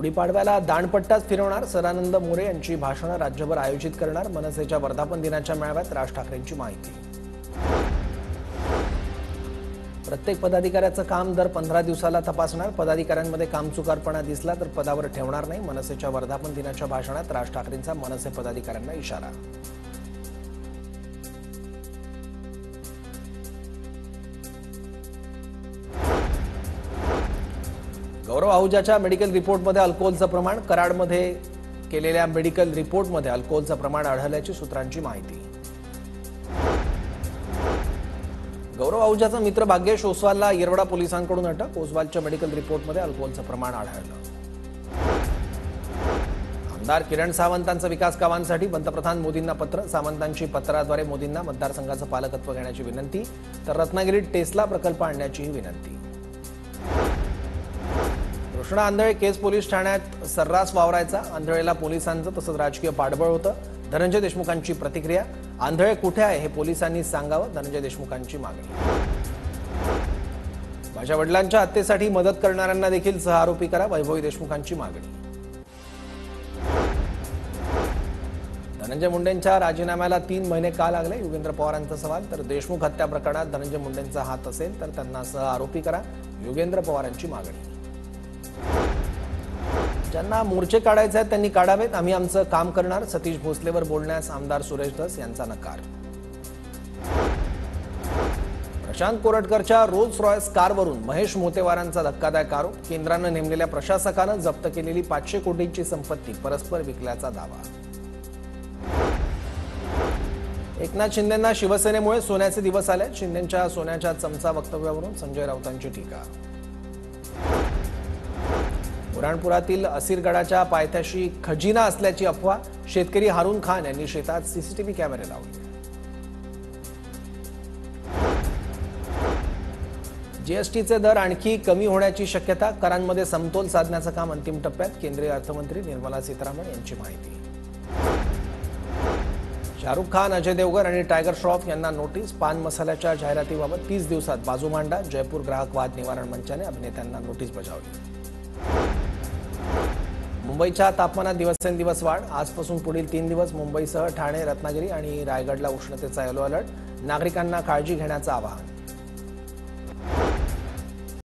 गुढीपाडव्याला दांडपट्टाच फिरवणार सदानंद मोरे यांची भाषणं राज्यभर आयोजित करणार मनसेच्या वर्धापन दिनाच्या मेळाव्यात राज ठाकरेंची माहिती। प्रत्येक पदाधिकाऱ्याचं काम दर 15 दिवसाला तपासणार, पदाधिकाऱ्यांमध्ये कामचुकारपणा दिसला तर पदावर ठेवणार नाही, मनसेच्या वर्धापन दिनाच्या भाषणात राज ठाकरेंचा मनसे पदाधिकाऱ्यांना इशारा। गौरव आहुजाच्या मेडिकल रिपोर्टमध्ये अल्कोहोलचं प्रमाण, कराडमध्ये केलेल्या मेडिकल रिपोर्टमध्ये अल्कोहोलचं प्रमाण आढळल्याची सूत्रांची माहिती। गौरव आहुजाचा मित्र भाग्येश ओसवालला येरवडा पोलिसांकडून अटक, ओसवालच्या मेडिकल रिपोर्टमध्ये अल्कोहोलचं प्रमाण आढळलं। आमदार किरण सावंतांचं विकास कामांसाठी पंतप्रधान मोदींना पत्र, सावंतांची पत्राद्वारे मोदींना मतदारसंघाचं पालकत्व घेण्याची विनंती, तर रत्नागिरीत टेस्ला प्रकल्प आणण्याचीही विनंती। कृष्णा आंधळे केस पोलीस ठाण्यात सर्रास वावरायचा, आंधळेला पोलिसांचं तसंच राजकीय पाठबळ होतं, धनंजय देशमुखांची प्रतिक्रिया, आंधळे कुठे आहे हे पोलिसांनी सांगावं, धनंजय देशमुखांची मागणी। माझ्या वडिलांच्या हत्येसाठी मदत करणाऱ्यांना देखील सहआरोपी करा, वैभवी देशमुखांची मागणी। धनंजय मुंडेंच्या राजीनाम्याला 3 महिने का लागले, योगेंद्र पवारांचा सवाल, तर देशमुख हत्या प्रकरणात धनंजय मुंडेंचा हात असेल तर त्यांना सहआरोपी करा, योगेंद्र पवारांची मागणी। ज्यांना मोर्चे काढायचे आहेत त्यांनी काढावेत, आम्ही आमचं काम करणार, सतीश भोसलेवर बोलण्यास आमदार सुरेश धस यांचा नकार। प्रशांत कोरटकरच्या रोल्स रॉयस कारवरून महेश मोतेवारांचा धक्कादायक आरोप, केंद्रानं नेमलेल्या प्रशासकानं जप्त केलेली 500 कोटींची संपत्ती परस्पर विकल्याचा दावा। एकनाथ शिंदेंना शिवसेनेमुळे सोन्याचे दिवस आले, शिंदेंच्या सोन्याच्या चमचा वक्तव्यावरून संजय राऊतांची टीका। बुऱ्हाणपुरातील असीरगडाच्या पायथ्याशी खजिना असल्याची अफवा, शेतकरी हारून खान यांनी शेतात सीसीटीव्ही कॅमेरे लावले। जीएसटीचे दर आणखी कमी होण्याची शक्यता, करांमध्ये समतोल साधण्याचं काम अंतिम टप्प्यात, केंद्रीय अर्थमंत्री निर्मला सीतारामन यांची माहिती। शाहरुख खान, अजय देवगन आणि टायगर श्रॉफ यांना नोटीस, पान मसाल्याच्या जाहिरातीबाबत 30 दिवसात बाजू मांडा, जयपूर ग्राहक वाद निवारण मंचाने अभिनेत्यांना नोटीस बजावली। मुंबईच्या तापमानात दिवसेंदिवस वाढ, आजपासून पुढील 3 दिवस मुंबईसह ठाणे, रत्नागिरी आणि रायगडला उष्णतेचा येलो अलर्ट, नागरिकांना काळजी घेण्याचं आवाहन।